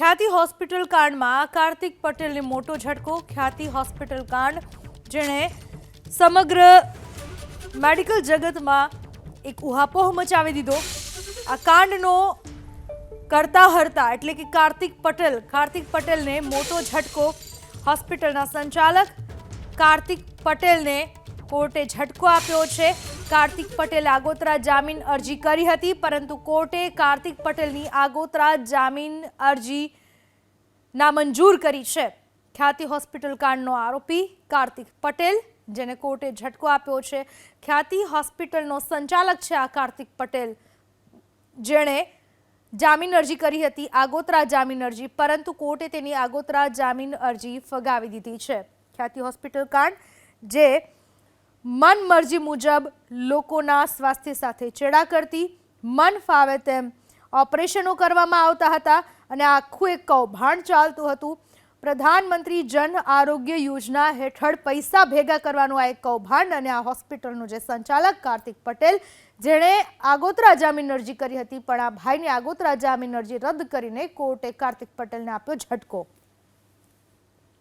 ખ્યાતિ હોસ્પિટલ કાંડમાં કાર્તિક પટેલને મોટો ઝટકો। ખ્યાતિ હોસ્પિટલ કાંડ જેણે સમગ્ર મેડિકલ જગતમાં એક ઉહાપોહ મચાવી દીધો। આ કાંડનો કરતા હરતા એટલે કે કાર્તિક પટેલને મોટો ઝટકો। હોસ્પિટલના સંચાલક કાર્તિક પટેલને કોર્ટે ઝટકો આપ્યો છે। કાર્તિક પટેલે આગોતરા જામીન અરજી કરી હતી, પરંતુ કોર્ટે કાર્તિક પટેલની આગોતરા જામીન અરજી નામંજૂર કરી છે। ખ્યાતિ હોસ્પિટલ કાંડનો આરોપી કાર્તિક પટેલ, જેને કોર્ટે ઝટકો આપ્યો છે। ખ્યાતિ હોસ્પિટલનો સંચાલક છે આ કાર્તિક પટેલ, જેણે જામીન અરજી કરી હતી, આગોતરા જામીન અરજી, પરંતુ કોર્ટે તેની આગોતરા જામીન અરજી ફગાવી દીધી છે। ખ્યાતિ હોસ્પિટલ કાંડ જે મન મરજી મુજબ લોકોના સ્વાસ્થ્ય સાથે ચેડા કરતી, મન ફાવે તેમ ઓપરેશનો કરવામાં આવતા હતા અને આખું એક કૌભાંડ ચાલતું હતું। પ્રધાનમંત્રી જન આરોગ્ય યોજના હેઠળ પૈસા ભેગા કરવાનું આ એક કૌભાંડ અને આ હોસ્પિટલનો જે સંચાલક કાર્તિક પટેલ, જેણે આગોતરા જામીન અરજી કરી હતી, પણ આ ભાઈની આગોતરા જામીન અરજી રદ કરીને કોર્ટે કાર્તિક પટેલને આપ્યો ઝટકો।